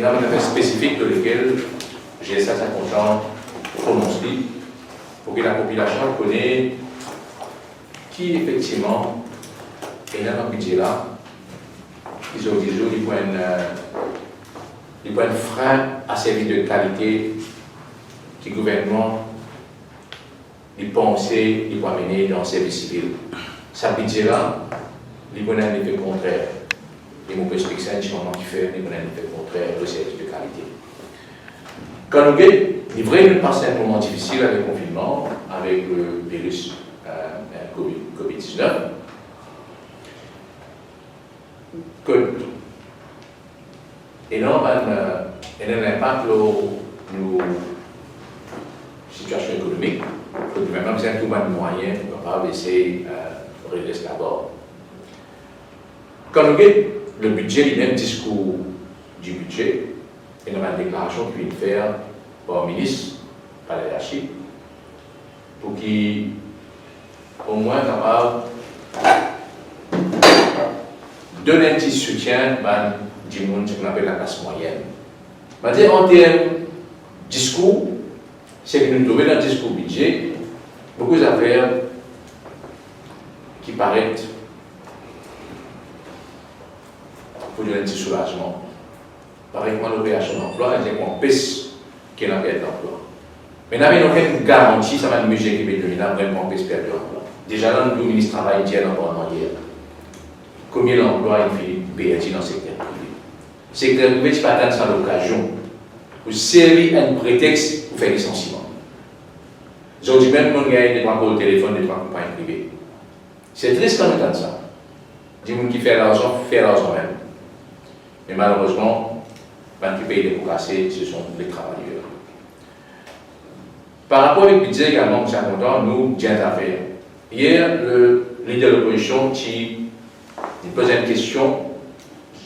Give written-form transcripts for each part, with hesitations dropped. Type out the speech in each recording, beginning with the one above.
a un affaire spécifique dans lequel j'ai ça content prononcé pour que la population connaisse qui effectivement est dans le budget là. Ils ont dit il y a un frein à service de qualité que le gouvernement il pensait il va mener dans le service civil. Ça budget là, il y a un effet contraire. Et mon perspective, c'est un changement qui fait un effet contraire au service de qualité. Quand nous avons livré, nous passons un moment difficile avec le confinement, avec le virus COVID-19. Et là, il y a un impact sur nos situations économiques. Le gouvernement a tout de moyens pour capable essayer de régler d'abord. Quand nous avons le budget, il y a un discours du budget, et nous avons une déclaration qui vient faire par le ministre, par la hiérarchie, pour qu'il au moins capable de donner un petit soutien à du monde qu'on appelle la classe moyenne. En termes de discours, c'est que nous trouvons dans le discours budget beaucoup d'affaires qui paraissent pour donner un petit soulagement. Par exemple, l'opération d'emploi, elle dit qu'on pèse qu'il y a une perte d'emploi. Mais nous n'avons aucune garantie, ça va nous mesure qui va devenir vraiment pèse perte d'emploi. Déjà là, le ministre du Travail dit l'emploi hier. Combien d'emplois il finit perdu dans le secteur privé? Le secteur privé, tu ne peux pas attendre ça l'occasion pour servir un prétexte pour faire licenciement. Aujourd'hui même, on gagne des trois au téléphone, des trois compagnies privées. C'est triste quand on entend ça. Des gens qui font l'argent même. Mais malheureusement, quand tu payes des pots cassés, ce sont les travailleurs. Par rapport au budget également, nous sommes contents, nous, j'ai à faire. Hier, le leader de l'opposition qui posait une question,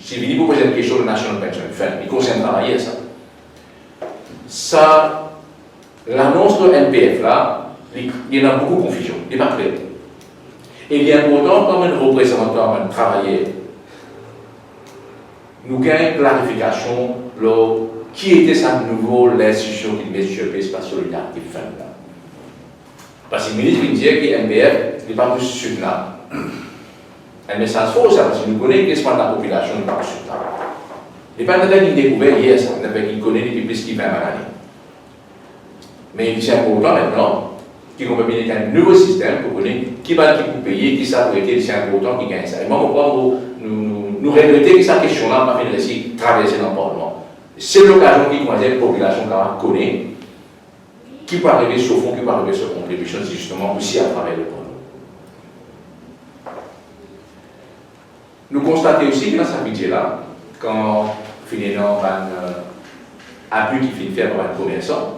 s'il vient pour poser une question de National Pension Fund, il concerne travailler ça. L'annonce de NPF là, il y a beaucoup de confusion, il n'est pas clair. Et il est important, comme un représentant, un travailleur, nous gagnons clarification qui était sa nouvelle l'institution qui met sur le espace solidarité fund là. Parce que le ministre vient dire que NPF n'est pas plus soutenable. Un message faux, ça, parce que nous connaissons que la population n'est pas plus soutenable. Il n'est pas une découverte hier, ça, il connaît depuis plus de 20 années. Mais c'est important maintenant qu'on peut bien un nouveau système pour connaître qui va payer, qui ça pour être, c'est important qui gagne ça. Et moi, nous regrettons que cette question-là m'a fait réussir traverser dans le Parlement. C'est l'occasion qui connaît la population qui connaît, qui peut arriver sur le fond, qui peut arriver sur la contribution, c'est justement aussi à travers le Parlement. Nous constatons aussi que dans ce budget-là, quand finalement un appui qui finit faire par un commerçant,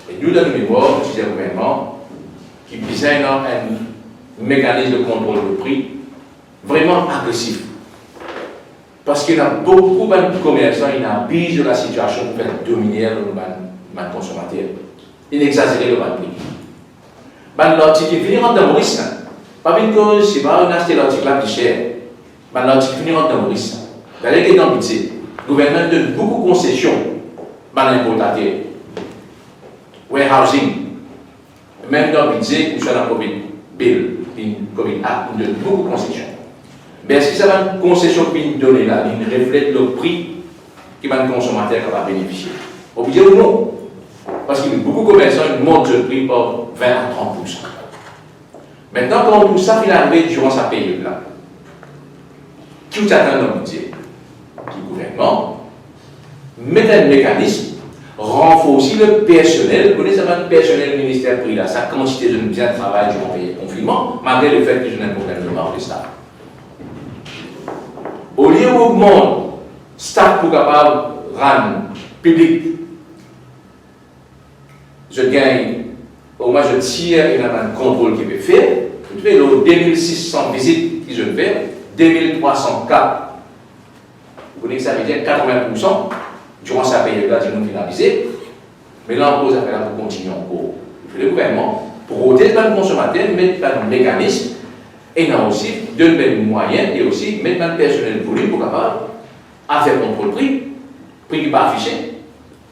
et nous, dans le mémoire, nous disons gouvernement qui design un mécanisme de contrôle de prix vraiment agressif. Parce qu'il y a beaucoup de commerçants qui abusent de la situation pour faire dominer le consommateur. Ils exagèrent le prix. L'article qui finit en Maurice, pas une cause, si vous achetez l'article là plus cher, l'article qui finit en Maurice. D'ailleurs, dans le budget, le gouvernement donne beaucoup de concessions à l'importateur. Warehousing, même dans le budget, ou sur la COVID bill, COVID Act, nous donne beaucoup de concessions. Mais est-ce que ça va une concession qui nous donne là, il reflète le prix que le consommateur va bénéficier? Obligé ou non? Parce qu'il y a beaucoup de commerçants qui montent le prix par 20 à 30%. Maintenant, quand tout ça finit arrivé durant sa période-là, qui vous attend dans le budget? Le gouvernement met un mécanisme, renforcer le personnel, vous connaissez le personnel du ministère pris là, sa quantité de bien de travail durant le confinement, malgré le fait que je n'ai pas de problème de manque de staff. Au lieu d'augmenter staff pour capable rendre public, je gagne au moins je tire et un contrôle qui peut faire. Vous savez, les 2600 visites qui je fais, 2300 cas. Vous connaissez ça veut dire 80% durant sa période-là, ils vont finaliser. Mais là, on pose affaire pour continuer en cours. Le gouvernement, pour protéger le consommateur, mettre un mécanisme, et là aussi, donner des moyens et aussi mettre un personnel pour lui pour capable à faire contrôle prix prix qui n'est pas affiché,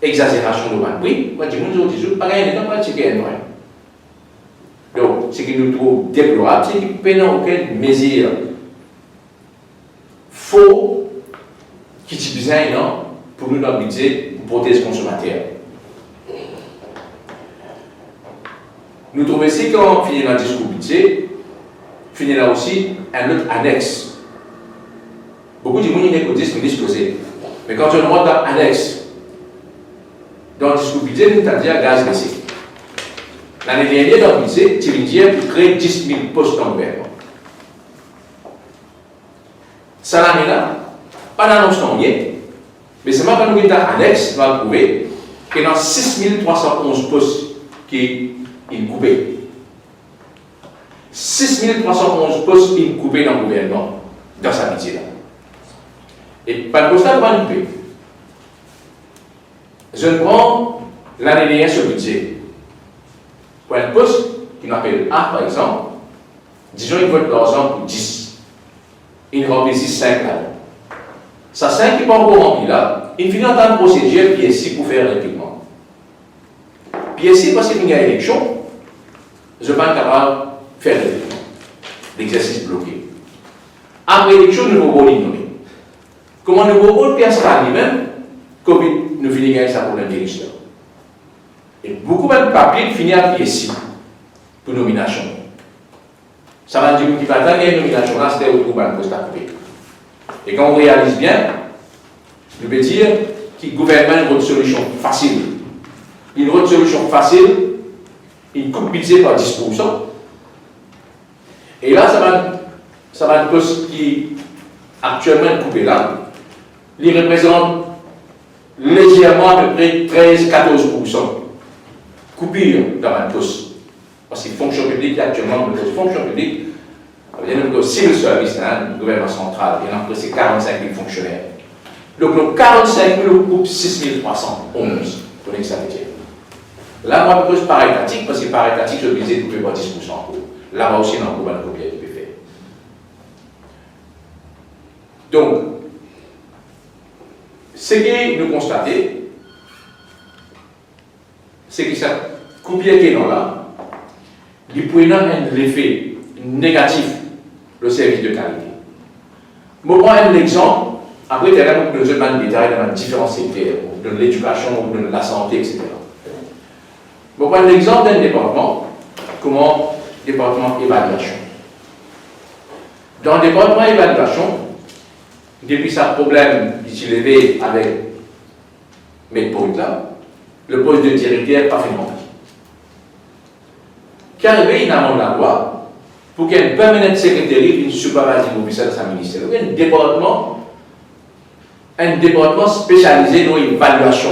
exagération de le prix, moi, je dis, je ne pas gagner de temps pour checker un moyen. Donc, ce qui nous trouve déplorable, c'est qu'il n'y a aucune mesure faux qui est besoin pour nous dans le budget pour protéger les consommateurs. Nous trouvons aussi qu'on finit dans le discours budget, finit là aussi un autre annexe. Beaucoup de gens qui disent que disposer. Mais quand on regarde dans l'annexe, dans le discours budget, nous avons dit gaz baissé. L'année dernière, dans le budget, tu viens pour créer 10 000 postes dans le gouvernement. Ça l'année-là, pas d'annonce non mais c'est quand nous avons l'annexe, on va trouver qu'il y a 6 311 postes qui sont coupés. 6 311 postes qui sont coupés dans le gouvernement, dans sa budget-là. Et par le constat, pas nous payer. Je prends l'année dernière sur le budget. Pour un poste qui m'appelle A, par exemple, disons qu'il veut de l'argent pour 10. Il remplissent 5 là. Ça 5 qui n'est pas encore rempli là, il finit en temps de procédure PSI pour faire l'équipement. PSI, parce qu'il y a une élection, je ne vais pas être capable de faire l'équipement. L'exercice bloqué. Après l'élection, nous avons nommé. Comment nous avons PSI lui-même, Covid nous finit gagner ça pour l'indirecteur. Et beaucoup de papiers finissent à PSI pour nomination. Ça va dire qu'il va attendre une nomination là, c'était au groupe de poste à couper. Et quand on réalise bien, je veux dire que le gouvernement a une solution facile. Une autre solution facile, il coupe budget par 10%. Et là, ça va être un poste qui actuellement est coupé là. Il représente légèrement à peu près 13-14%. Coupure dans un poste. Parce que fonction publique, actuellement, le fonction publique, il y a un civil service, le gouvernement central, il y a presque 45 000 fonctionnaires. Donc, nos 45 000 coupent 6 311 pour l'exactitude. Là, moi, je pose par étatique, parce que par étatique, je visais couper par 10% en cours. Là-bas aussi, dans le gouvernement, combien il peut faire. Donc, ce que nous constatons, c'est que ça coupure qui est là, il peut avoir un effet négatif le service de qualité. Je prends un exemple, après, il y a beaucoup de détails dans différents secteurs, de l'éducation, de la santé, etc. Je prends l'exemple d'un département, comment département évaluation. Dans le département évaluation, depuis ce problème qui s'est levé avec Medpoint là, le poste de directeur n'est pas fait rempli. Car il y a la loi pour qu'il y ait une permanente secrétaire qui une supervision officielle de sa ministère. Il y a un département spécialisé dans l'évaluation,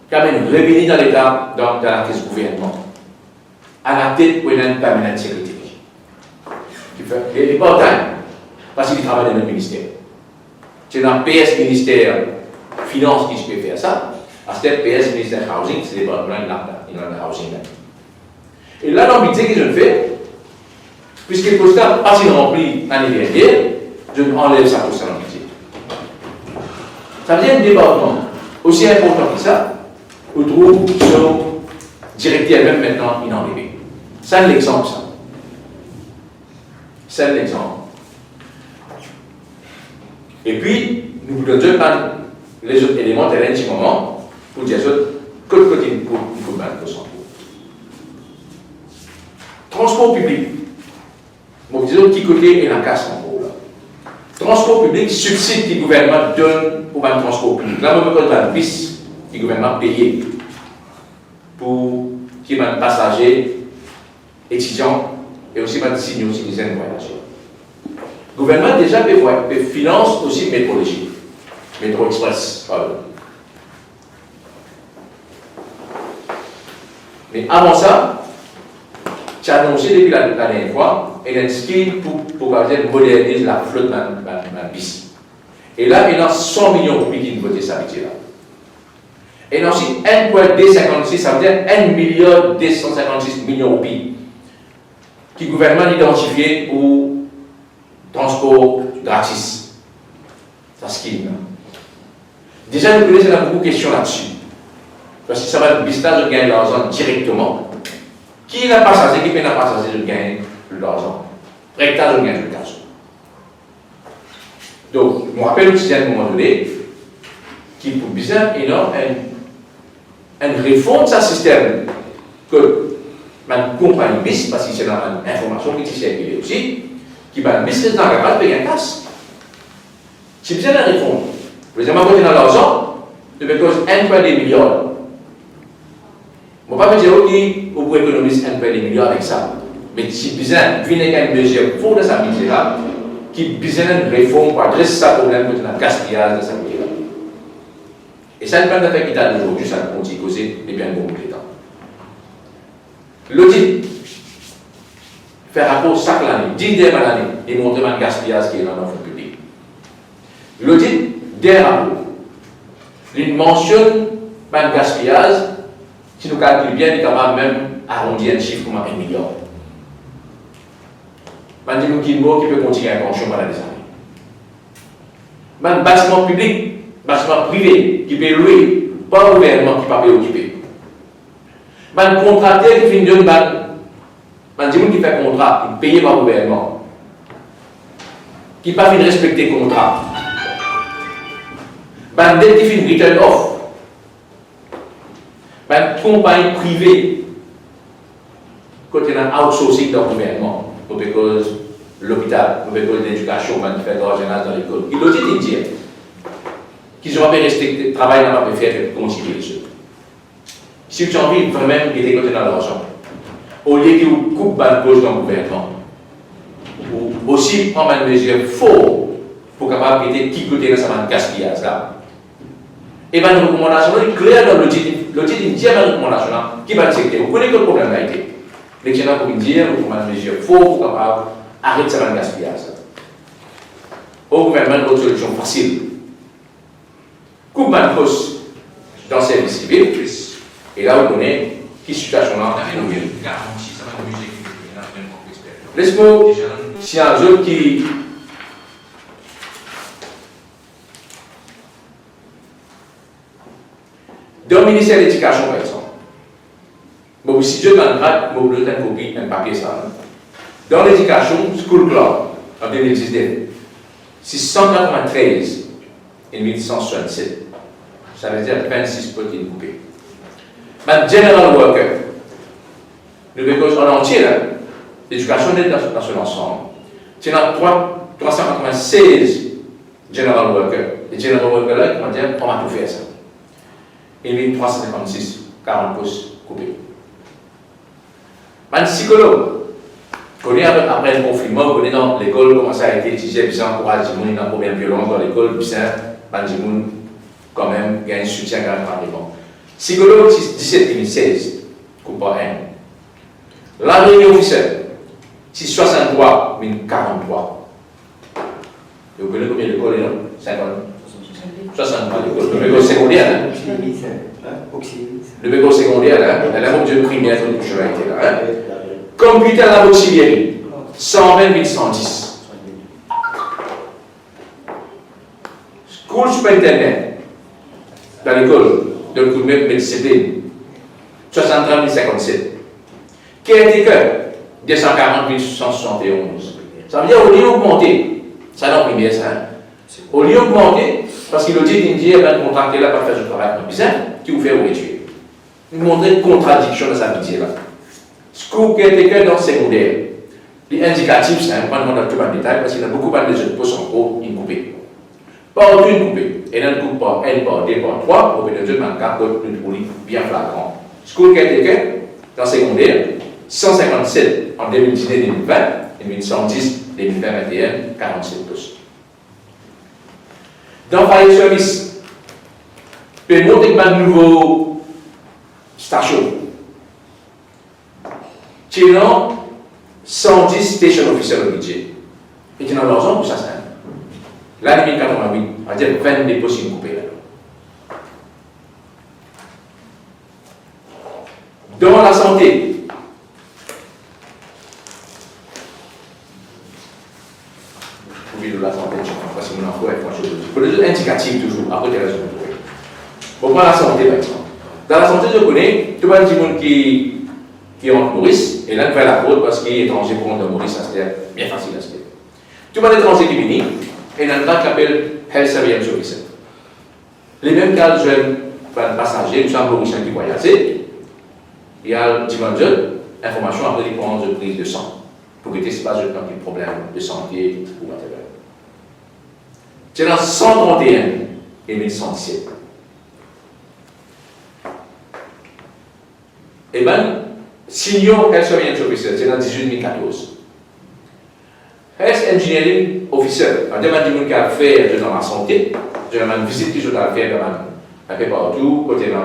qui a même revenu dans l'État, dans la crise du gouvernement, à la tête pour une permanente secrétaire. Il n'est pas time, parce qu'il travaille dans le ministère. C'est dans le PS ministère Finance qui peut faire ça. À ce PS ministère Housing, c'est le département de Housing. Et là, dans le budget que je fais, puisque le poste n'a pas été rempli l'année dernière, je enlève ça pour ça dans le budget. Ça veut dire un département aussi important que ça, où trouve son directeur même maintenant inenlevé. C'est l'exemple, ça. C'est l'exemple. Et puis, nous vous donnons les autres éléments de un petit moment pour dire que côté il faut mal de son transport public. Bon, disons qui côté est la casse en gros là. Transport public, subside que le gouvernement donne pour le transport public. Là, on peut la bis que le gouvernement paye pour qu'il y ait des passagers, étudiants et aussi des signaux citoyens voyageurs. Le gouvernement déjà finance aussi métrologie, métro express. Pardon. Mais avant ça, tu as annoncé depuis la dernière fois, il y a un scheme pour moderniser la flotte de la bis. Et là, il y a 100 millions de roupies qui ont voté ça là. Et il y a aussi 1,256, ça veut dire 1,256 millions de roupies que le gouvernement a identifié pour transport gratis. Ça scheme. Déjà, nous connaissons beaucoup de questions là-dessus. Parce que ça va être business de gagner de l'argent directement. Qui n'a pas passager, qui peut n'a pas passager de gagner de l'argent? Rectage de gagner de l'argent. Donc, je me rappelle aussi à un moment donné, qu'il faut bien énorme une réforme de ce système que ma compagnie bis, parce que c'est dans l'information qui est circulée aussi, qui va bis les dans la payer un casse. C'est bien la réforme. Vous avez apporté dans l'argent, de cause un peu des milliards. Je ne vais pas me dire, ok, vous pouvez économiser un peu des milliards avec ça. Mais si besoin, vu qu'il y a une mesure pour de sa budget-là, qui besoin d'une réforme pour adresser ce problème de la gaspillage de sa budget-là. Et ça ne peut pas faire qu'il y a aujourd'hui, ça continue à causer des biens compétents. L'audit, faire rapport chaque année, 10 dernières années, et montrer le gaspillage qui est dans l'offre publique. L'audit, des rapports. Il mentionne le gaspillage, si nous calculons bien, il est capable même arrondir un chiffre comme 1 milliard. Il y a qui peut continuer à pencher pendant des années. Un bâtiment public, bâtiment privé, qui peut louer, pas le gouvernement qui ne peut pas occuper. Un contracteur qui finit de qui fait un contrat, qui paye par le gouvernement, qui ne peut pas respecter le contrat. Un dette qui finit return off. Une compagnie privée, quand il y a un outsourcing dans le gouvernement, parce que l'hôpital, parce que l'éducation, qui fait de l'argent dans l'école, il doit dire qu'ils ont resté travailler dans la faire et continuer les choses. Si tu as envie vraiment de côté dans l'argent, au lieu qu'ils coupent une cause dans le gouvernement, ou aussi prendre une mesure forte pour capable de qui côté dans sa gaspillage là. Et bien, une recommandation est claire dans l'audit. L'audit dit une recommandation qui va le secteur. Vous connaissez le problème là été. Les gens pour dire, vous une mesure forte pour capable arrêter ce gaspillage. Au gouvernement, une solution facile. Coupe une cause dans le service civil. Et là, vous connaissez qui situation là. Laisse-moi, s'il y a un jeune qui. Dans le ministère de l'Éducation, par exemple, bon, si je donne une copie, un papier, ça. Dans l'éducation, School Club, en 2019, c'est 193 et 1167. Ça veut dire 26 petites coupées. Mais General Worker, nous faisons en entier, l'éducation est dans son ensemble. C'est dans 396 General Worker. Les General Worker, là, on va dire, on va tout faire ça. Et 1356, 40 postes coupés. Un psychologue, connaît après le confinement, on connaît dans l'école comment ça a été étudié, puis ça encourage les gens dans la première violence dans l'école, puis ça, les gens quand même gagnent un soutien grandement. Psychologue, c'est 17 016, coupe par 1. La réunion officielle, c'est 63 043. Et vous connaissez combien d'écoles là? 50. 63 écoles. Le béco secondaire, le béco secondaire, la route de primaire, tout le chemin était là. Computer à l'auxiliaire, 120 110. School superintendent, dans l'école, de le coup de même discipline, 63 057. Caretaker, 240 171. Ça veut dire au lieu d'augmenter, ça n'a pas primaire, ça. Au lieu d'augmenter, parce qu'il a dit qu'il dit, ben, contracté là, pas faire du travail bizarre, qui vous fait vous tuer. Il montre une contradiction dans sa budget là. School caretaker dans le secondaire. Les indicatifs, c'est un point de tout en détail, parce qu'il y a beaucoup de jeunes postes en haut, une coupée. Pas une coupée. Et là, une coupe par N, par D, par 3, pour que les jeunes manquent une poulie bien flagrant. School caretaker dans le secondaire, 157 en 2019-2020, et 1110 2021, 47 postes. Dans Fire Service, il peut monter une nouvelle station. Tu as 110 station officers au budget. Et tu as l'argent pour ça. L'année 1988, on va dire 20 des possibles coupés là. Dans la santé, de la santé, parce que mon emploi est franchement. Pour les autres indicatifs toujours, après tu as raison. On prend la santé par exemple. Dans la santé, je connais tout le monde qui rentre Maurice, et là, il fait la faute parce qu'il est étranger pour rentrer Maurice, ça c'est bien facile à se faire. Tout le monde étranger qui vient, et il y a un truc qui s'appelle Health Surveillance Officer. Les mêmes cas de jeunes passagers, nous sommes Mauriciens qui voyagent, il y a un petit peu de information après les prendre de prise de sang, pour que ce n'est pas un problème de santé ou whatever. C'est dans 131 et 1117. Eh bien, Senior Health Surveillance Officer, c'est dans 1814. Health Engineering Officer, on demande qui a fait dans la santé, je demande visite qui je dois faire un peu partout, côté dans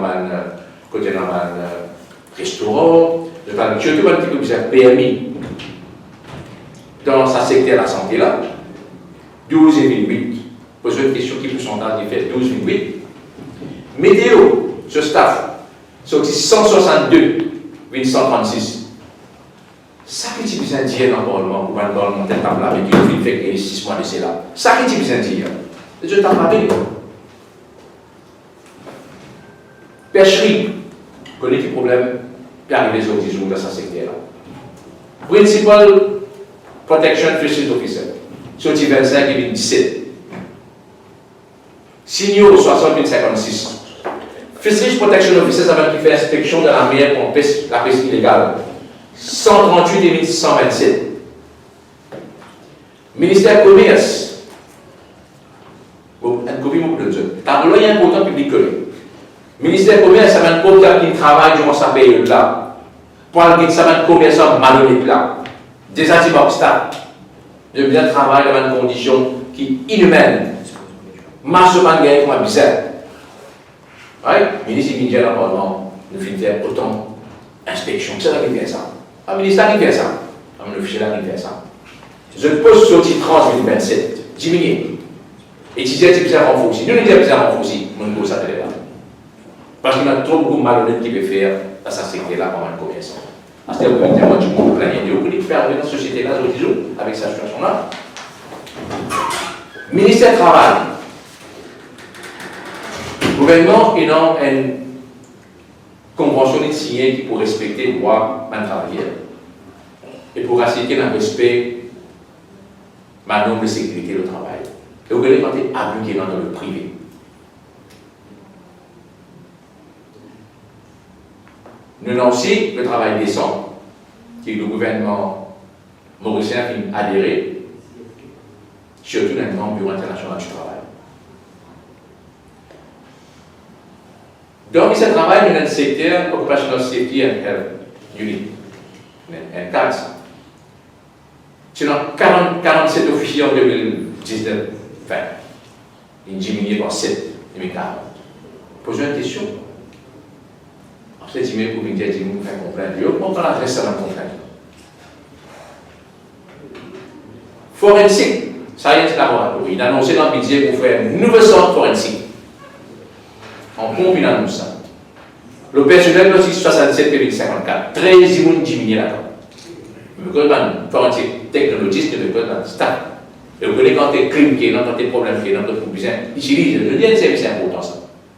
restaurant, je parle de tout le monde qui a permis dans sa secteur de la santé là, 12,8. Pose une question qui peut sondage qui fait 12,8. Météo, ce staff, sorti 162,136. Ça qui est besoin de dire dans le Parlement, pour le Parlement, tel table avec qui fait 6 mois de cela. Ça qui est besoin de dire. Je t'en rappelle. Pêcherie, connaît les problèmes qui arrivent les autres jours dans ce secteur-là. Principal Protection Fisheries Officer, sorti 25 et 17. Senior 60,56. Fisheries Protection Officer, ça va qui fait inspection de la mer pour la pêche illégale. 138,127. Ministère du Commerce. Un copie beaucoup de choses. Car là, il y a un important public connu. Ministère du Commerce, ça va un programme qui travaille durant sa période là. Pour que ça va un commerçant malhonnête là. Des antibactériens. De bien travailler dans une condition qui est inhumaine. Marche pas de guerre comme un bizarre. Oui, le ministre qui vient dans le Parlement, nous finit faire autant d'inspection. C'est là qui fait ça. Un ministère qui fait ça. Un officier là qui fait ça. Je pose sur le titre 30 2027, diminuer. Étudier c'est bien renforcé. Nous, les étudiants bien renforcés, nous ne pouvons pas là. Parce qu'il y a trop beaucoup de malhonnêtes qui peuvent faire dans sa secteur-là pendant le commerçant. Parce que vous pouvez dire, moi, du monde plein de vous pouvez faire dans la société-là, avec cette situation-là. Ministère du Travail. Le gouvernement est dans une convention de signer qui pour respecter les droits d'un travailleur et pour assurer un respect de la norme de sécurité au travail. Et vous voyez quand il est appliqué dans le privé. Nous avons aussi le travail décent, qui est le gouvernement mauricien qui a adhéré, surtout dans le grand bureau international du travail. Donc, ce travail dans le secteur Occupational Safety and Health Unit, un cadre. C'est dans 47 officiers en 2019, enfin, il diminué par 7 en 2040. Posez une question. Après, je vais pour me dire, je vais faire comprendre. On va la reste à la comprendre. Forensique, Science Laboratory, il a annoncé dans le budget pour faire une nouvelle sorte forensique. En combinant ça. Le personnel de 67,54, 13 000 diminués là-dedans. Le code forensique technologiste et le code staff. Et vous connaissez quand tu es crime qui est dans tes problèmes qui est dans tes besoins, utilise le lien de service, c'est important ça.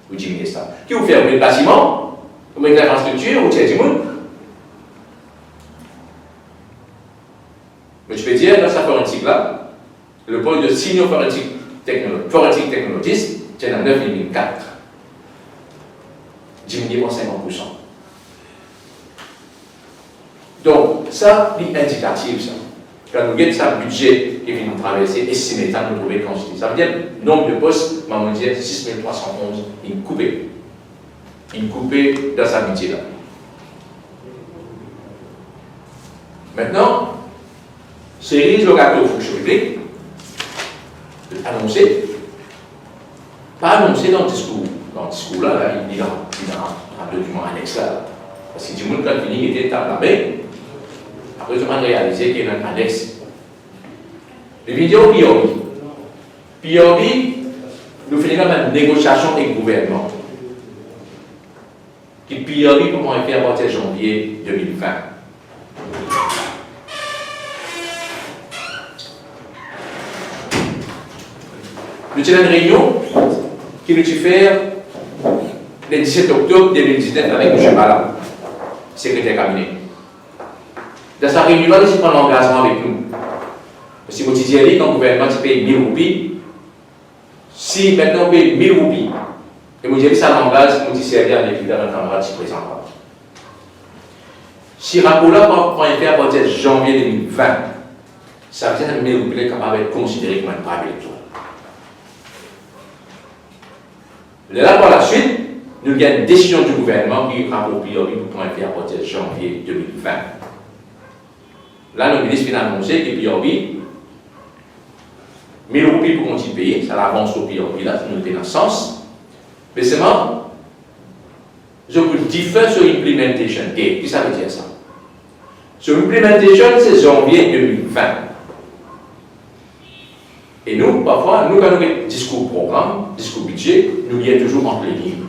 Vous diminuez ça. Qui vous fait le bâtiment, vous mettez l'infrastructure, vous tirez du monde. Mais je peux dire, dans sa forensique là, le poste de senior forensique technologiste, c'est dans 9,4. Diminué par 50%. Donc, ça, c'est indicatif, ça. Quand nous avons un budget qui vient nous traverser, estimé, ça nous trouver constitué. Ça veut dire, le nombre de postes, maman dit 6311, il est coupé. Il est coupé dans sa budget là. Maintenant, c'est le gâteau fonction publique, annoncé, pas annoncé dans le discours. Dans le discours là, il y a un document annexe là. Parce que du monde, quand il finit, il était table là, mais après, je m'en réalisé qu'il y a un annexe. Les vidéos PIOBI. PIOBI, nous faisons une négociation avec le gouvernement. Qui PIOBI, comment on fait à partir de janvier 2020. Nous avons une réunion qui nous fait le 17 octobre 2019 avec M. Bala, secrétaire cabinet. Dans sa réunion, il prend l'engagement avec nous. Si vous dites que le gouvernement paye 1000 roupies, si maintenant on paye 1000 roupies, et vous dites que ça l'engage, vous dites que c'est à l'équilibre dans le camarade qui présente. Si rapport-là prend effet à partir de janvier 2020, ça veut dire que 1000 roupies est capable d'être considéré comme un brave électoral. Là, par la suite, nous avons une décision du gouvernement qui rapport priori pour prendre effet à partir de janvier 2020. Là, le ministre vient d'annoncer que priori, 1000 roupies pour continuer de payer, ça avance au priori, là, nous sommes dans ce sens. Mais seulement, je peux differ sur l'implementation date. Qu'est-ce que ça veut dire ça? Sur l'implementation, c'est janvier 2020. Et nous, parfois, nous, quand nous avons discours programme, discours budget, nous y est toujours entre les lignes.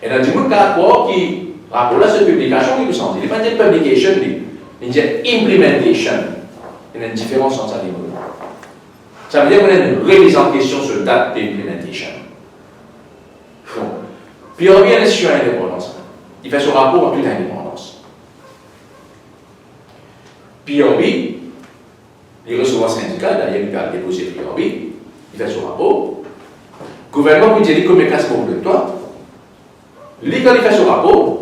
Et dans le cas qui rapport là, cette publication qui peut changer. Il n'y a pas de publication, il y a implementation. Il y a une différence entre ça et nous. Ça veut dire qu'on a une remise en question sur la date d'implementation. Bon. Puis on revient sur l'indépendance. Il fait son rapport en toute indépendance. Puis on vit, il reçoit un syndicat, d'ailleurs il a déposé PRB, il fait son rapport. Le gouvernement peut dire combien de classes pour le toi. Lui, quand il fait son rapport,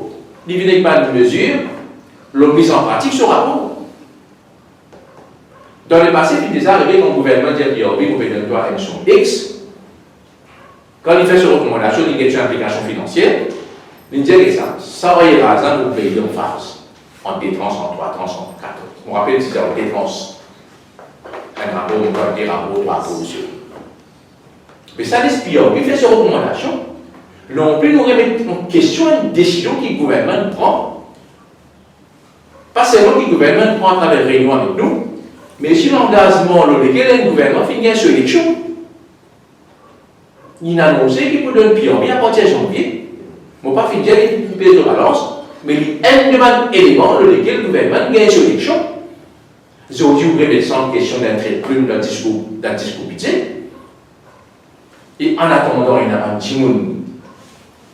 il vient avec une mesure, la mise en pratique ce rapport. Dans le passé, il est déjà arrivé quand le gouvernement dit PRB, vous pouvez donner une mission X. Quand il fait ses recommandations, il y a une implication financière, il dit que ça va y avoir un vous payez en phase, en détrance, en 3 tranches, en 4. Je me rappelle que c'était en détrance. Un rapport, on peut dire rapport, 3 rapports, monsieur. Mais ça, l'espionne, il fait ses recommandations. Non plus, nous remettons en question une décision que le gouvernement prend. Pas seulement que le gouvernement prend à travers les réunions avec nous, mais si l'engagement lequel le gouvernement finit sur l'élection, il a annoncé qu'il peut donner PRB à partir de janvier. Je ne vais pas finir une pièce de balance, mais il y a un demande élément lequel le gouvernement gagne sur l'élection. J'ai aussi ouvert sans question d'un trait de plume d'un discours budget. Et en attendant, il y a un petit monde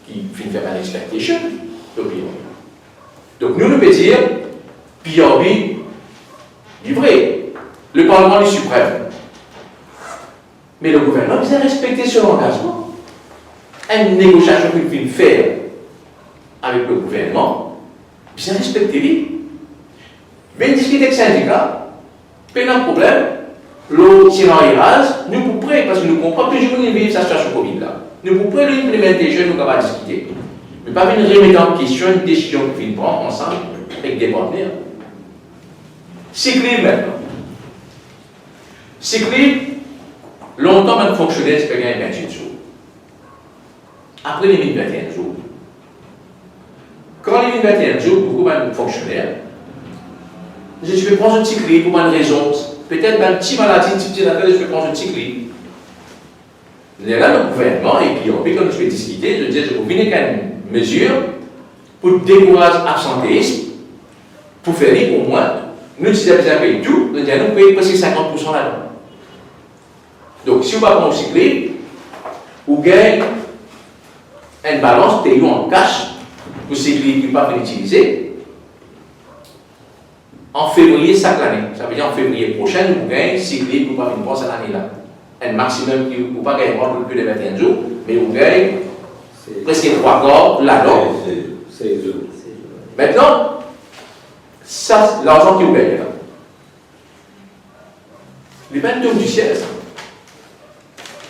qui finit faire une expectation de PRB. Donc nous pouvons dire, PRB, livré, le Parlement est suprême. Mais le gouvernement vient respecter son engagement. Une négociation qu'il vient faire avec le gouvernement, vient respecter. Vient discuter avec le syndicat, pas de problème, l'autre tirage, nous pouvons prêts, parce que nous comprenons toujours une vivre cette situation Covid-là. Nous pouvons prêts l'implémentation, nous allons discuter. Mais pas venir remettre en question une décision qu'il vient prendre ensemble avec des partenaires. C'est clair maintenant. C'est clair. Longtemps, un fonctionnaire se paye 28 jours. Après les 1021 jours. Quand les 1021 jours, beaucoup de fonctionnaires, je vais prendre un petit clé pour une raison. Peut-être une petite maladie, une petite affaire, je vais prendre un petit clé. Là, le gouvernement, et puis quand je vais discuter, je dis, je vais venir avec une mesure pour décourager l'absentéisme, pour faire au moins, nous, si vous avez tout, nous payons presque 50% là-dedans. Donc, si vous ne prend aussi clé, vous gagnez une balance payée en cash pour ces clés qui ne peuvent pas utiliser en février chaque année. Ça veut dire en février prochain, vous gagnez 6 clés pour ne pas cette année-là. Un maximum qui ne peut pas gagner plus de 21 jours, mais vous gagnez presque 3 quarts là-dedans. C'est jours. Maintenant, ça, l'argent que vous gagnez là. Les 22 du ciel,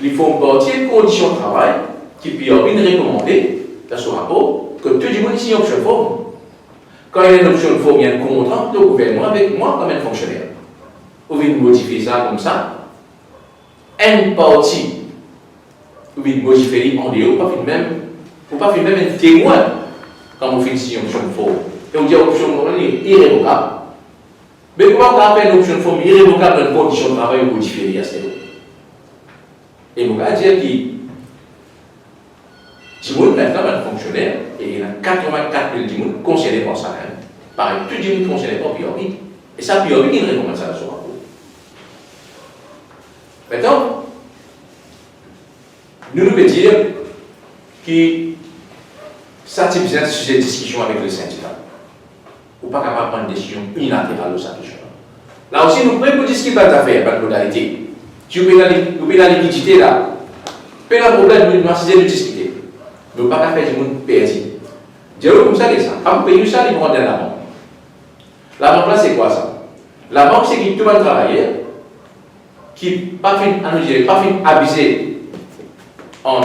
il faut partir de conditions de travail qui peut bien recommander dans ce rapport que tout le monde signe une option de forme. Quand il y a une option de forme, il y a un contrat de gouvernement avec moi comme un fonctionnaire. Vous pouvez modifier ça comme ça. Une partie, vous pouvez modifier en dehors, vous ne pas faire même un témoin quand vous faites une option de forme. Et vous dites l'option de forme est irrévocable. Mais comment on appelle une option de forme irrévocable dans une condition de travail ou modifier à ce niveau? Et vous allez dire que si vous êtes maintenant un fonctionnaire, et il y a 84 000 personnes concernées par ça, pareil, tout le monde concerné par PRB. Et ça, PRB, il recommande ça dans son rapport. Maintenant, nous pouvons dire que ça c'est bien sujet de discussion avec le syndicat. Ou pas capable de prendre une décision unilatérale de sa question. Là aussi, nous pouvons discuter d'affaires, pas de modalité. Tu peux la liquidité là. Pas de problème, nous avons de discuter. Mais nous ne pouvons pas faire du monde perdu. Dis-le comme ça, les gens. Quand vous payez ça, ils vont rendre la banque. La banque là, c'est quoi ça? La banque, c'est qui tout le monde travaille, qui pas fait abuser en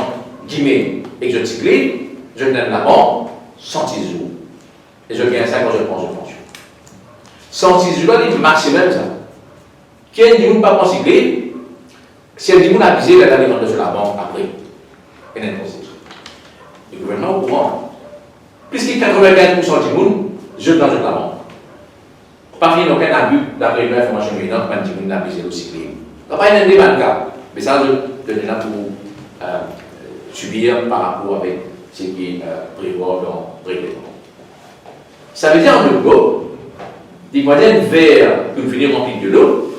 guillemets exotique, je donne la banque 110 jours. Et je gagne ça quand je prends une pension. 110 jours, c'est le maximum ça. Qui est dit que pas considéré, si elle dit qu'on a abusé, elle a demandé sur la banque après. Et n'est pas possible. Le gouvernement au courant. Puisque 95% du monde, je donne sur la banque. Pas fini aucun abus d'après une information évidente quand du monde a abusé aussi. Ça va être un débat de cas. Mais ça, je donne là pour subir par rapport avec ce qui prévoit dans le règlement. Ça veut dire en deux mots, il va y avoir un verre pour finir rempli de l'eau,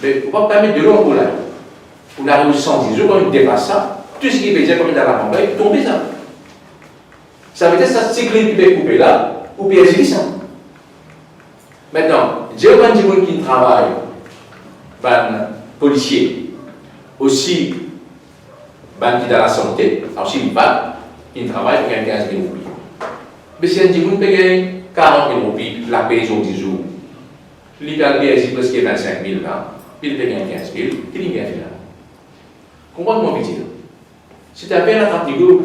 mais on ne va pas mettre de l'eau en coulage. On arrive aux 110 jours, quand on dépasse ça, tout ce qui est déjà comme dans la banque, il tombe ça. Ça veut dire que ça cycle qui peut couper là, ou bien ça. Maintenant, j'ai un petit monde qui travaille, policier, aussi, qui est dans la santé, aussi il travaille pour 15 000 roupies. Mais si un petit monde paye 40 000 roupies, la paye sur 10 jours, il paye presque 25 000 là, puis il paye 15 000, il y gagne finalement. Comprenez mon petit. C'est un peu la trappe de groupe.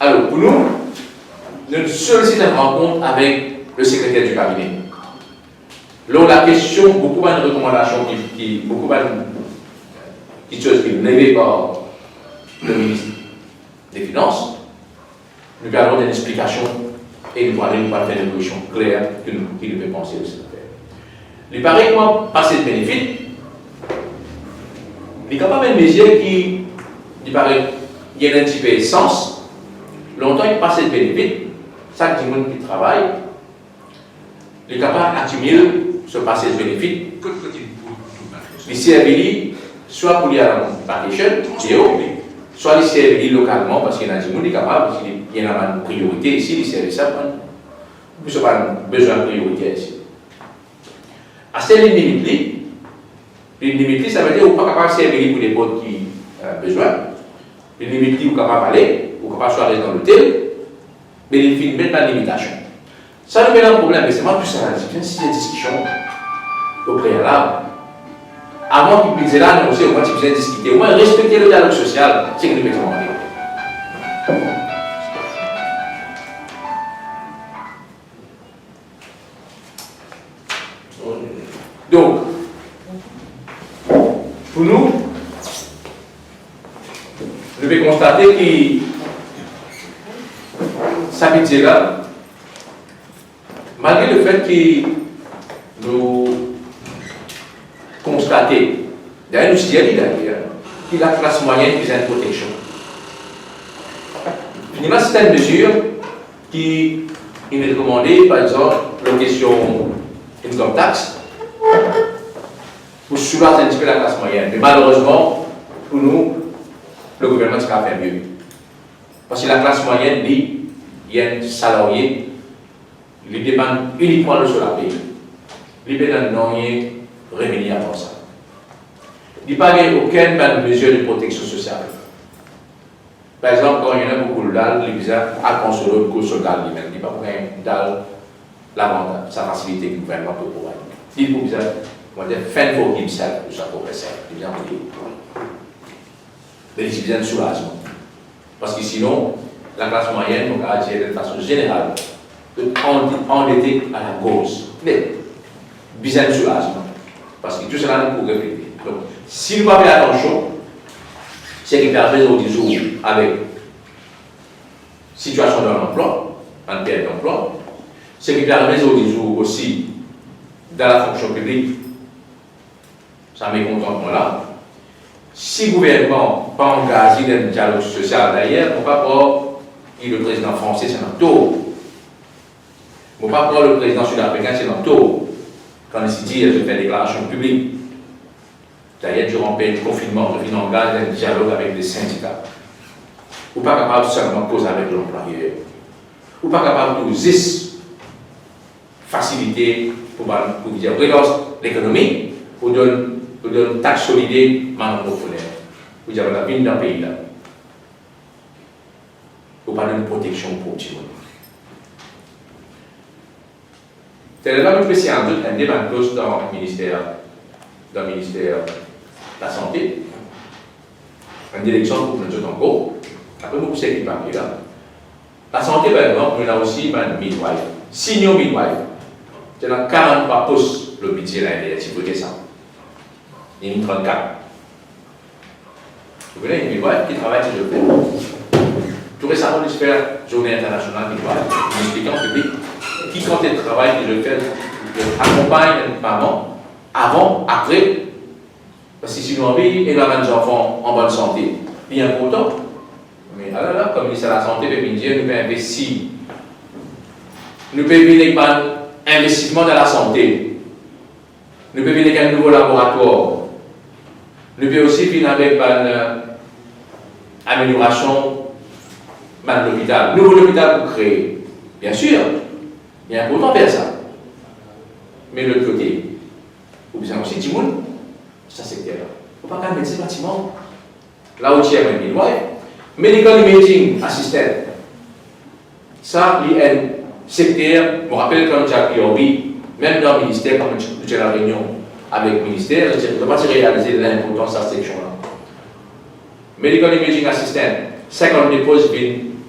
Alors, pour nous, nous sollicitons une rencontre avec le secrétaire du cabinet. Lors de la question, beaucoup de recommandations beaucoup de choses qui venaient par le ministre des Finances, nous avons des explications et nous allons faire des positions claires qui nous fait penser au secrétaire. Il paraît que moi, passer de bénéfice, il y a pas même des mesures qui, il paraît, il y a un petit peu de sens. Longtemps, il passe de bénéfice, chaque monde qui travaille, il est capable d'accumuler ce passé de bénéfice. Les CRBI, soit pour les partition, soit les CRBI localement, parce qu'il y a des gens qui sont capables, il y en a une priorité ici, les services, nous n'avons pas besoin de priorité ici. À cette limite, une limite, ça veut dire qu'on n'est pas capable de servir pour les potes qui ont besoin. Une limite, on est capable d'aller, on est capable de choisir dans l'hôtel, mais il faut mettre la limitation. Ça nous met un problème, mais c'est moi plus ça, c'est une discussion au préalable. Avant qu'il puisse là, nous aussi, au moins, il faut discuter, au moins respecter le dialogue social, c'est que nous mettons en place. Donc, pour nous, je vais constater que ça veut dire là, malgré le fait que nous constatons, d'ailleurs nous dit d'ailleurs, que la classe moyenne est une protection. Finalement, c'est une mesure qui est recommandée, par exemple, la question income tax, pour soulager un petit peu la classe moyenne. Mais malheureusement, pour nous, le gouvernement ne va faire mieux. Parce que la classe moyenne, il y a un salarié, il dépend uniquement de la paye. Il dépend d'un revenu avant ça. Il n'y a pas aucune mesure de protection sociale. Par exemple, quand il y en a beaucoup de dalles, il vise à consoler le cours sur le dalle lui-même. Il n'y a pas aucun dalle l'avantage, sa facilité que le gouvernement peut pouvoir. Il faut bien, on va dire, fend for himself, de sa propre serre. Il vient en dire. Mais il vient de soulagement. Parce que sinon, la classe moyenne, on va dire de façon générale, endettée à la cause. Mais, besoin de soulagement. Parce que tout cela nous pourrait réfléchir. Donc, si nous ne pas faire attention, c'est qu'il permet aux jours avec situation de l'emploi, en perte d'emploi, c'est qu'il permet aux jours aussi dans la fonction publique, ça mécontentement là. Si le gouvernement n'a pas engagé dans le dialogue social d'ailleurs, on ne va pas prendre le président français, c'est un taux. On ne va pas prendre le président sud-africain, c'est un taux. Quand il s'est dit, je fais une déclaration publique. D'ailleurs, durant le confinement, on a engagé un dialogue avec les syndicats. ou pas capable seulement de causer avec l'employeur, ou pas capable de juste faciliter pour dire relance l'économie, ou de taxe solidaire manufacturière, ou dire la vie dans le pays là, ou pas de protection pour tout le monde. C'est là que je un débat close dans le ministère de la Santé, une direction pour nous en gros. Après, vous savez qui parle là. La santé, par exemple, on a aussi une midwife, senior midwife. C'est dans 43 postes le budget là, si vous voulez ça. Il y a une 34. Vous voyez, une midwife qui travaille sur le fait. Tout récemment, on fait la journée internationale midwife, en expliquant au public qui, quand elle travaille, je le fais, accompagne une maman avant, après. Parce que si nous avons envie, et là, des enfants en bonne santé, bien important. Mais là, comme ministre de la Santé, nous pouvons investir. Nous pouvons venir avec un investissement dans la santé. Nous pouvons venir avec un nouveau laboratoire. Nous pouvons aussi venir avec une amélioration de l'hôpital. Nouveau hôpital pour créer. Bien sûr, il est important de faire ça. Mais de l'autre côté, vous besoin aussi du monde, ça c'est clair. Il ne faut pas mettre ces bâtiments là où il y a un midwife. Medical Imaging Assistant. Ça, il y a un secteur, je me rappelle quand j'ai appris, même dans le ministère, quand j'ai la réunion avec le ministère, je ne peux pas réaliser l'importance de cette section-là. Medical Imaging Assistant, 50 dépôts, 32%,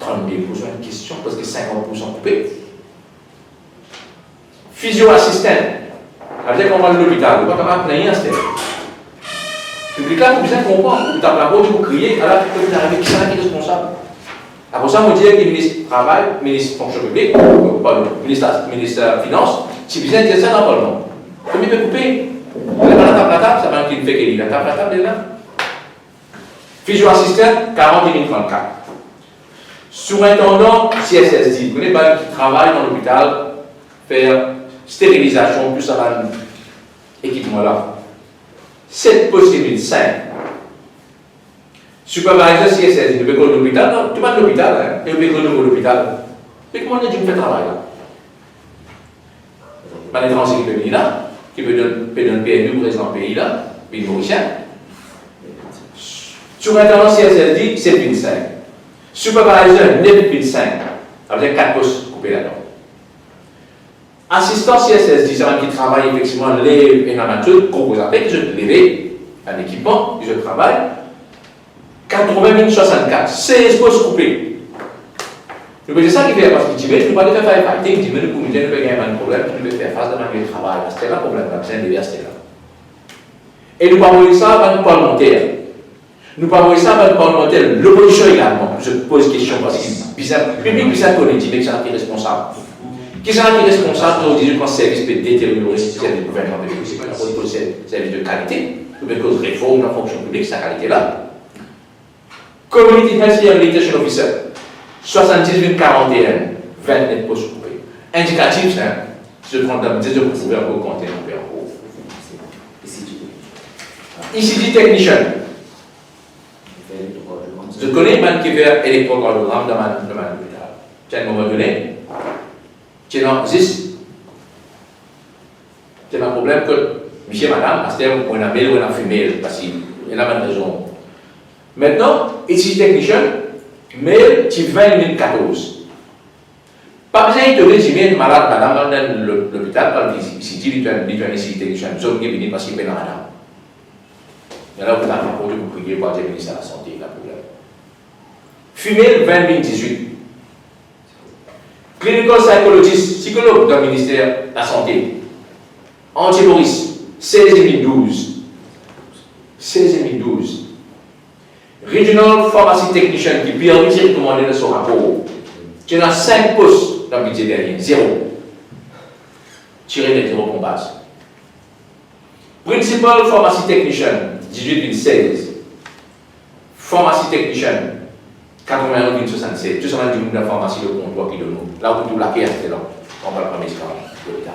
une question, parce que 50% coupé. Physio Assistant, c'est-à-dire qu'on va à l'hôpital, on ne peut pas plaindre un step. Le public là, vous besoin de comprendre, vous tapez la porte, vous criez, alors vous arrivez, qui est responsable? Après ça, on dit que le ministre du Travail, le ministre de la Fonction publique, le ministre de la Finance, si vous avez dit ça dans le Parlement, comment il peut couper? La table, ça va être une fait qu'il y a la table là. Physio assistant, 40 034. Surintendant CSSD, vous connaissez pas qui travaille dans l'hôpital, faire stérilisation, plus ça va équipement là. 7 possibles, 5. Supervisor CSSD, il peut aller à l'hôpital, non, tu vas à l'hôpital, il peut aller à l'hôpital. Mais comment on a dit que tu fais travail là? Il y a des étrangers qui peuvent venir là, qui peuvent donner un PNU pour rester dans le pays là, pays mauricien. Surintendant CSSD, 7,5. Supervisor, 9,5. Avec 4 postes coupés là-dedans. Assistant CSSD, c'est un qui travaille effectivement les et la nature, qu'on vous appelle, je lever un équipement, je travaille. 80 064, 16 postes coupés. C'est ça qui fait parce que tu veux, tu ne peux pas faire fighting, tu veux le comité, tu ne peux pas avoir un problème, tu peux faire face devant le travail. C'était là le problème, c'est l'université là. Et nous parlons de ça avec le parlementaire. Nous parlons de ça avec le parlementaire, l'opposition également. Je pose question parce que le public bizarre politique, mais qui est responsable. Qui est responsable pour dire qu'un service peut détériorer le système du gouvernement de l'Église, c'est un service de qualité, ou bien cause réforme dans la fonction publique, sa qualité-là. Community Health Rehabilitation Officer, 78 41, 29 postes coupés. Indicatif, je prends la mesure de vous pouvez encore compter en haut. ECG Technician. Je connais un qui fait électrocardiogramme dans l'hôpital. À un moment donné, tu es dans 10. C'est un problème que, monsieur et madame, on a male ou on a femelle, parce qu'il y a une raison. Maintenant, ici technicien, male, tu 20 014. Pas besoin de te résumer une malade, madame, dans l'hôpital, quand ici, tu es ici technicien, nous sommes venus parce qu'il y a une madame. Et là, vous avez rapporté pour prier pour le ministère de la Santé, il y a un problème. Female, 20 018. Clinical psychologist, psychologue dans le ministère de la Santé. Antiboris, 16 012. 16 012. Regional Pharmacy Technician qui peut recommander dans son rapport. Tu as 5 postes dans le budget dernier, 0. Tiré des 0 base. Principal Pharmacy Technician, 18,16. Pharmacy Technician, 81,67. Tout ça, c'est une pharmacie de comptoir qui donne. Là où tout la caisse, c'est là. On va le médicament de l'hôpital.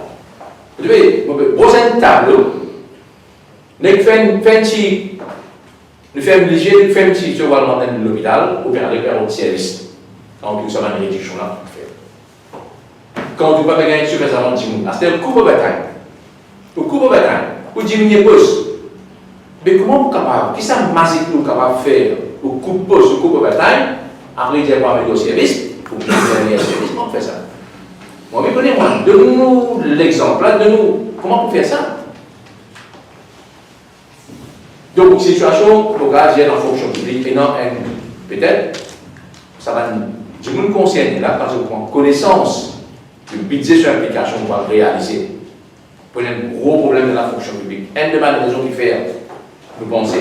Vous voyez, vous avez un tableau. Vous faites Nous faisons léger, nous faisons si tu vois l'antenne de l'hôpital, opérer vers autre service. Quand nous sommes en réduction là, quand tu ne peux pas gagner suffisamment de diminuer, c'est un coup de bataille. Au coup de bataille, pour diminuer le poste. Mais comment vous capable, qui ça magique nous capable de faire au coup de poste, au coup de bataille, après il y a pas améliorer le service, pour bien gagner le service, comment on fait ça? Moi, je connais, moi, donne-nous l'exemple, là, donne-nous, comment on fait ça? Donc, situation, le gars, j'ai dans la fonction publique, et non, peut-être, ça va nous, je me concerne là, quand je prends connaissance du budget sur l'application qu'on va réaliser, pour un gros problème de la fonction publique. Une de mes raisons qui fait, nous penser,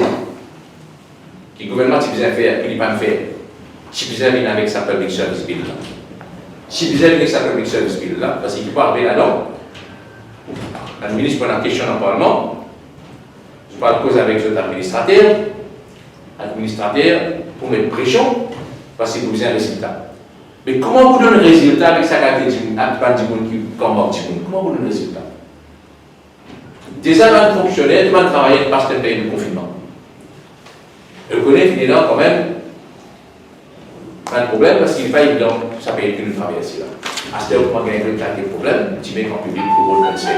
que le gouvernement, si besoin de faire, qu'il n'y pas de faire, si besoin de venir avec sa public service bill là. Si besoin de venir avec sa public service bill là, parce qu'il ne peut pas arriver là-dedans, le ministre pose la question dans le Parlement, je parle de cause avec les administrateurs pour mettre pression, parce qu'il vous besoin de résultat. Mais comment vous donnez le résultat avec sa qualité de comment vous donnez le résultat? Déjà, un fonctionnaire, tout le monde travaille parce que c'est un pays de confinement. Je connais finalement quand même un problème parce qu'il n'est pas évident que ça paye que nous travaillons ici. À ce moment, il y a des problèmes, tu mets en public pour le conseil.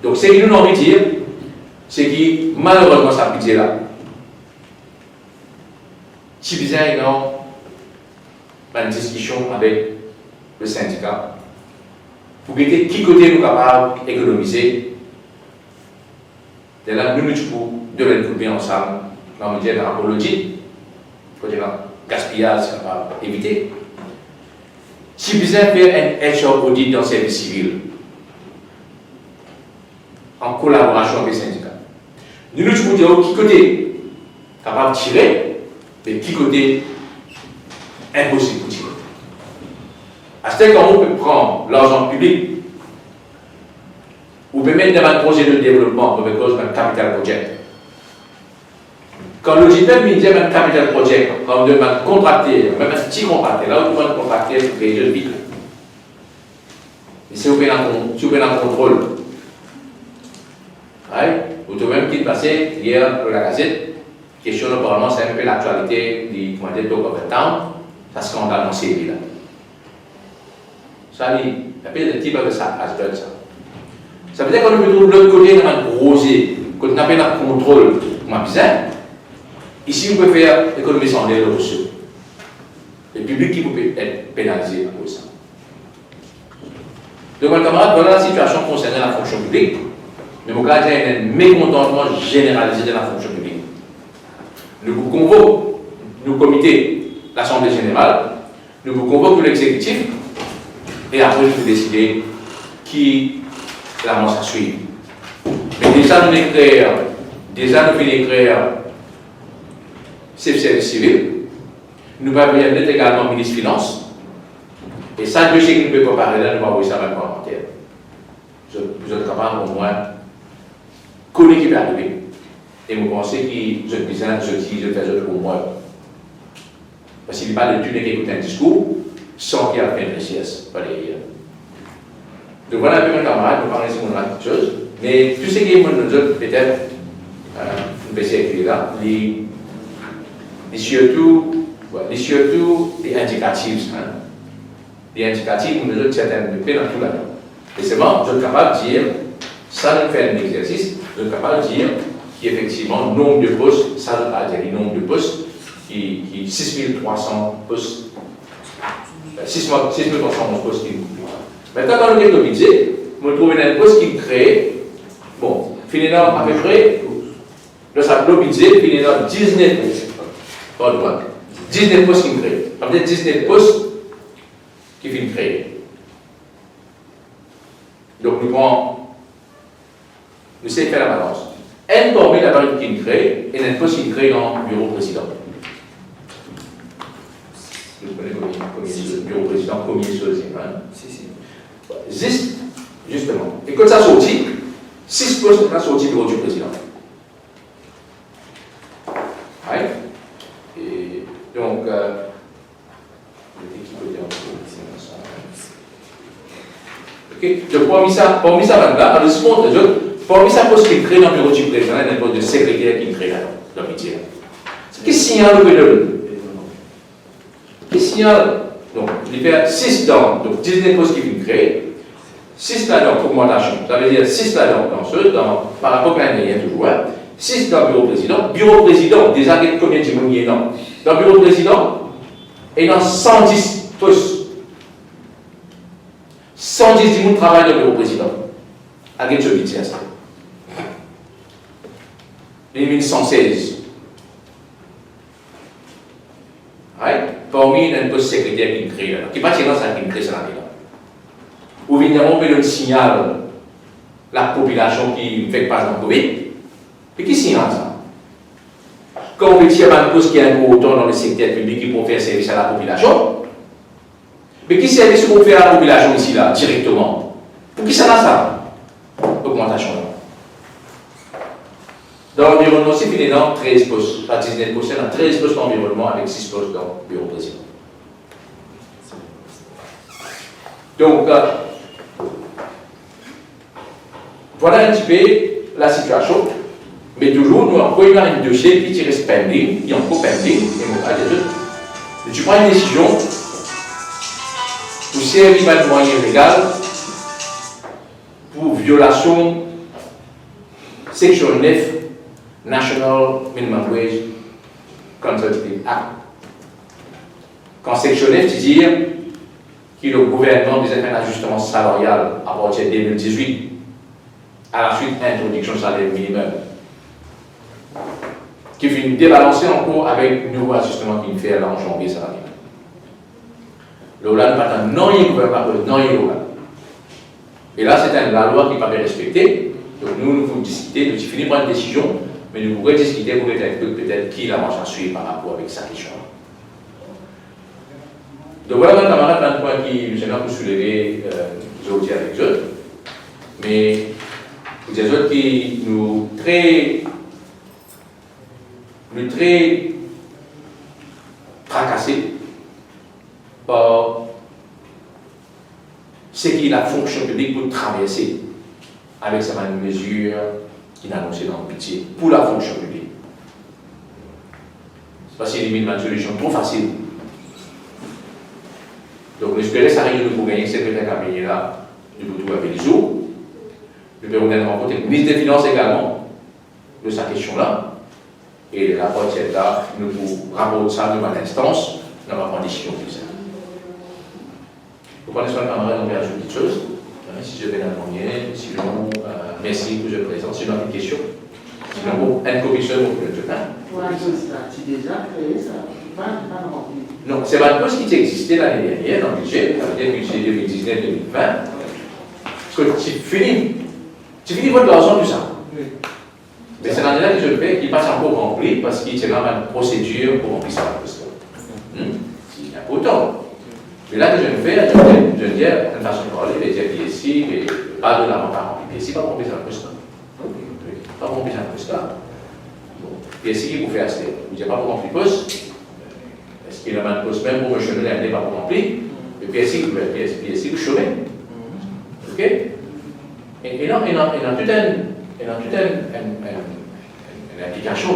Donc, ce que nous avons envie de dire, c'est que malheureusement, ça budget là, si vous avez une discussion avec le syndicat, pour voir qui côté nous capables d'économiser, de la minute pour de l'être ensemble, dans le dire de l'apologie, côté gaspillage, c'est capable d'éviter. Si vous avez fait un HR audit dans le service civil, en collaboration avec les syndicats, nous nous dire qui côté capable de tirer, mais qui côté impossible de tirer. À ce moment, on peut prendre l'argent public, ou peut mettre dans un projet de développement, pour un capital project. Quand l'auditeur me dit un capital project, quand on demande contracter, même un petit contracté, là où on demande contracter, c'est créer de vite. Et si vous faites un contrôle, vous devez même qui passer hier dans la gazette, question apparemment, c'est un peu l'actualité du point de Talk of the Town, ça scandale dans ces villes-là. Ça, il y a des types de ça, ça. Ça veut dire qu'on peut trouver de l'autre côté dans un projet, quand on appelle un contrôle, comme bizarre. Ici, on peut faire économie sans l'air de ressources. Le public qui peut être pénalisé à cause de ça. Donc, mon camarade, voilà la situation concernant la fonction publique. Mais mon cas, il y a un mécontentement généralisé de la fonction publique. Nous vous convoquons, nous comités, l'Assemblée générale, nous vous convoquons l'exécutif, et après, vous décidez qui l'annonce à suivre. Mais déjà, nous venons d'écrire service civil, nous allons être également ministre des Finances, et ça, je sais que nous ne pouvons pas parler là, nous allons envoyer ça même commentaire. Vous êtes capable au moins connaître qui peut arriver, et vous pensez que je fais au moins. Parce qu'il n'y a pas de tout qui écoute un discours sans qu'il y ait un précieux. Donc voilà un peu mes camarades, nous parlons ici de quelque chose, mais tout ce qui est nous autres, peut-être, nous pouvons écrire là, les surtout les indicatifs. Les indicatifs, nous autres, certaines de dans tout là. Et c'est bon, je suis capable de dire, ça nous fait un exercice, je suis capable de dire qu'effectivement, le nombre de postes, ça ne veut pas dire le nombre de postes, qui 6300 postes, 6311 postes qui nous coupent. Maintenant, dans le budget, vous trouvez un poste qui crée, bon, finalement, à peu près, le budget, finalement, 19 postes. Pas de droit. 19 postes qui créent. Peut-être 19 postes qui finissent créer. Donc, nous prenons, nous essayons de faire la balance. Un parmi la période qui crée et un poste qui crée dans le bureau président. Vous connaissez le bureau président, combien de choses, hein? Si. Justement. Et quand ça sortit, 6 postes sont sortis du bureau du président. Oui. Et donc, ok, donc parmi ça, là, on se montre les autres, parmi ça, poste qui crée dans le bureau du président, il y a un poste de secrétaire qui crée dans le métier. Qu'est-ce qu'il signale le président? Qu'est-ce qu'il signale? Donc, il fait 6 dans, donc 19 postes qui viennent créer, 6 là dans augmentation. Ça veut dire 6 là dans ceux, par rapport à l'année, il y a toujours 6 dans le bureau président. Bureau président, déjà, combien de gens il y a dans le bureau président? Et dans 110 postes. 110 gens travaillent dans le bureau président. À quel chose c'est ça? Il y a 116. Right? Parmi les postes secrétaires qui créent là, qui pas dans ça qui crée ça là. Ou évidemment, on peut le signal la population qui ne fait pas dans le Covid. Et qui signale ça? Quand on veut tirer un poste qui a un gros autant dans le secteur public qui peut faire service à la population, mais qui service pour faire à la population ici là, directement? Pour qui ça a ça? Augmentation là. Dans l'environnement, c'est fini dans 13 postes, pas 19 postes, dans 13 postes d'environnement avec 6 postes dans le bureau président. Donc, voilà un petit peu la situation. Mais toujours, nous avons un dossier qui reste pending, qui est encore pending, et tu prends une décision pour servir de moyen légal pour violation section 9 National Minimum Wage Consultative Act. Quand section 9, tu dis que le gouvernement devait faire un ajustement salarial à partir de 2018, à la suite de l'introduction du salaire minimum, qui vient débalancer encore avec le nouveau ajustement qu'il fait en janvier salarial. Le là, nous pas non, il ne gouvernement non, il et là, c'est la loi qui n'est pas respectée. Donc, nous pouvons discuter, nous finir par une décision, mais nous pourrons discuter peut-être qui la marche à suivre par rapport avec sa question. Donc, voilà, mon camarade, un point qui je pour soulever aujourd'hui avec eux. Mais, vous êtes autres qui nous très tracassés par ce qui est la fonction publique pour traverser avec sa mesure qu'il a annoncée dans le budget pour la fonction publique. C'est parce qu'il élimine une solution trop facile. Donc, on espérait ça réunir pour gagner cette campagne là du Boutou avec les jours. Nous pouvons rencontrer le ministre des Finances également de sa question-là. Et la partie là, nous vous rapportons ça devant l'instance, nous allons prendre décision de ça. Vous prenez soin, camarades, on va ajouter une chose. Si je vais la première, sinon, merci que je présente. Sinon, une question. Sinon, une commission, vous pouvez le faire. Tu as déjà créé ça? Non, c'est un poste qui existait l'année dernière dans le budget, ça veut dire que c'est 2019-2020. Parce que tu finis votre argent, tout ça. Oui. Mais c'est l'année-là que je le fais, qui passe encore rempli, parce qu'il y a une procédure pour remplir ça. Il y a autant. Mais là que je le fais, je veux dire, d'une façon de parler, je vais dire PSI, mais pas de l'avant par remplir. PSI, pas remplir ça poste. Pas remplir ça poste. PSI qui vous fait assez. Vous dites pas pour remplir poste. Est-ce qu'il y a un poste même promotionnel l'année pas pour remplir? Le PSI, vous chômez. Ok? Et non, il y a toute une application.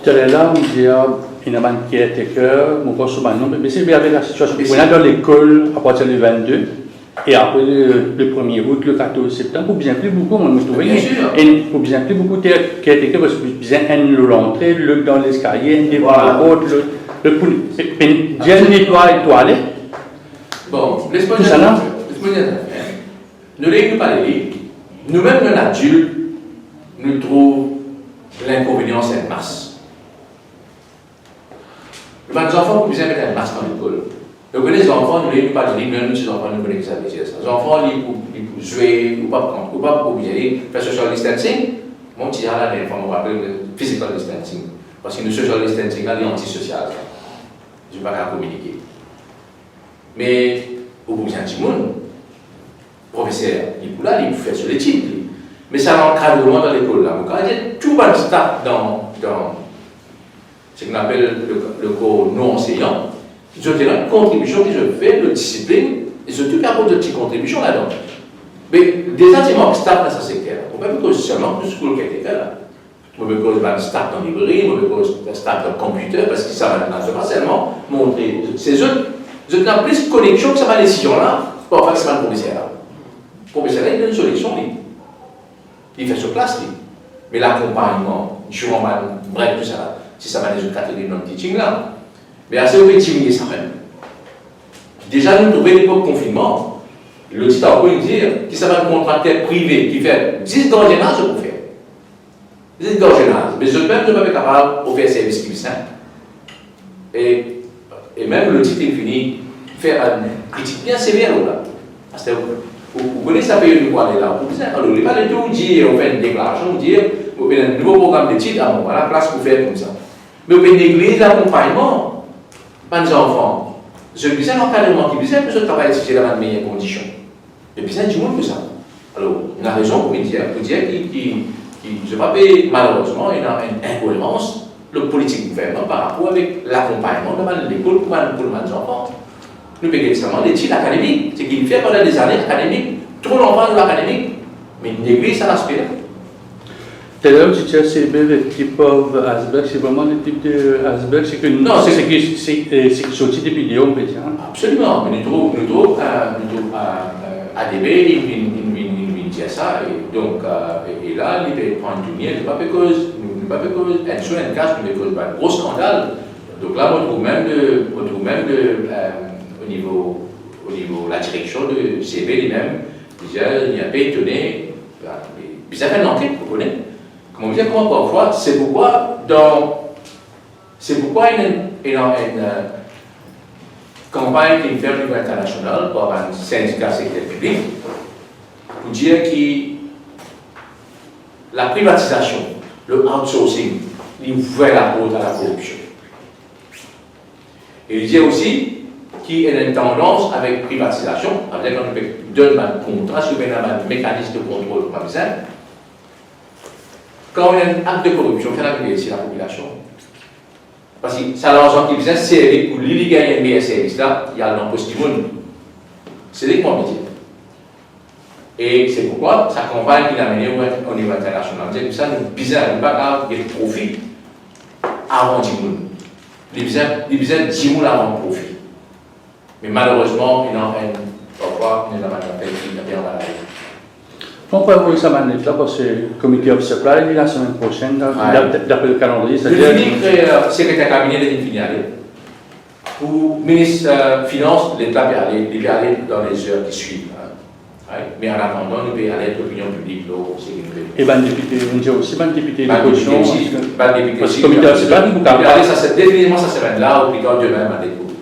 Tout à l'heure, on dit qu'il y a un caretaker, mon poste souvent non, mais c'est avec la situation. On est dans l'école à partir du 22 et après le 1er août, le 14 septembre, pour bien plus beaucoup, on me trouve. Et pour bien plus beaucoup de caretaker, parce que bien un l'entrée, le dans l'escalier, devant la porte, le bien nettoyer les toilettes. Bon, laisse-moi dire. Nous n'avons pas les livres. Nous-mêmes, les adultes, nous trouvons l'inconvénient, c'est une masse. Les enfants, nous besoin mettre une masse dans l'école. Donc, les enfants, nous n'avons pas les livres, même si les enfants, nous connaissons ça. Les enfants, ils pour jouer, ou pas pour bien faire social distancing. Mon petit là, les enfants, on va appeler physical distancing. Parce que le social distancing, là, il est antisocial. Je ne vais pas communiquer. Mais, au bout d'un petit monde, le professeur, il fait sur l'étude. Mais ça l'encadrement dans l'école là. Quand il y a tout le staff dans ce qu'on appelle le cours non enseignant, ils ont une contribution qu'ils ont fait de discipline, et surtout qu'il y a de petites contributions là-dedans. Mais déjà, tu manques start dans ce secteur. On peut pas seulement plus school qui était là. On peut pas start dans librairie, on peut pas start dans le computer, parce que ça va pas seulement montrer. C'est eux, je n'ai plus de connexion que ça va décision là, pour faire que ça va le professeur. Le professeur, il donne une solution, il fait sur place, mais l'accompagnement, durant bref, tout ça, si ça va les autres catégories non teaching là, mais assez au teaching ça même. Déjà, nous trouvons l'époque confinement, le dit encore dire que ça va un contracteur privé qui fait 10 gardiennages pour faire. 10 gardiennages. Mais eux-mêmes ne sont pas capables de faire service qui est simple. Et même le titre est fini, faire une critique bien sévère là. Parce que vous connaissez ça paye une fois là. Alors, il ne va pas tout dire, on fait une déclaration, dire, vous avez un nouveau programme de titre, à la place pour faire comme ça. Mais vous pouvez négliger l'accompagnement par les enfants. Je besoin d'encadrement qui besoin de travailler dans les meilleures conditions. Et besoin du monde que ça. Alors, on a raison pour dire qu'il je ne sais pas, malheureusement, il y a une incohérence le politique du gouvernement par rapport avec l'accompagnement de l'école pour les enfants. Nous payons extrêmement des titres académiques. C'est qu'il fait pendant des années académiques, trop longtemps de l'académique, mais il néglige cet aspect-là. Tout à l'heure, tu disais c'est le type d'iceberg, c'est vraiment le type d'iceberg, c'est que non, c'est sorti des vidéos, on peut dire. Absolument, mais nous trouvons ADB, il dit ça, et donc, et là, il peut prendre du mien, pas parce que, un seul cas, mais cause d'un gros scandale. Donc là, on trouve même au niveau de la direction de CV lui-même, il n'y a pas étonné, il a fait une enquête, vous connaissez. Comment dire, comment parfois, c'est pourquoi il y a une campagne qui fait au niveau international par un syndicat secteur public pour dire que la privatisation, le outsourcing, il ouvre la porte à la corruption. Et il dit aussi qu'il y a une tendance avec privatisation, avec on donne un contrat, sur un mécanisme de contrôle comme ça. Quand on a un acte de corruption, il faut arriver ici la population. Parce que c'est l'argent qui vient servir pour lui gagner un meilleur service là, il y a l'emposte du monde. C'est ce qu'on dit. Et c'est pourquoi sa campagne qu'il a menée au niveau international. C'est comme ça, nous bizarre, nous pas de profit avant 10 monde. Les bizarres 10 monde avant le profit. Mais malheureusement, il en a parfois, il y a bien mal. On peut voir ça maintenant parce que le comité of supply la semaine prochaine, d'après le calendrier, c'est-à-dire. Le secrétaire cabinet de l'Infiniale. Pour le ministre des Finances, l'État peut aller dans les heures qui suivent. Mais en attendant, nous pouvons aller à l'opinion publique. Et ben député, on dit aussi ben député de l'opposition. Parce que le comité of supply, vous pouvez aller définitivement cette semaine-là, ou plutôt demain, à l'époque.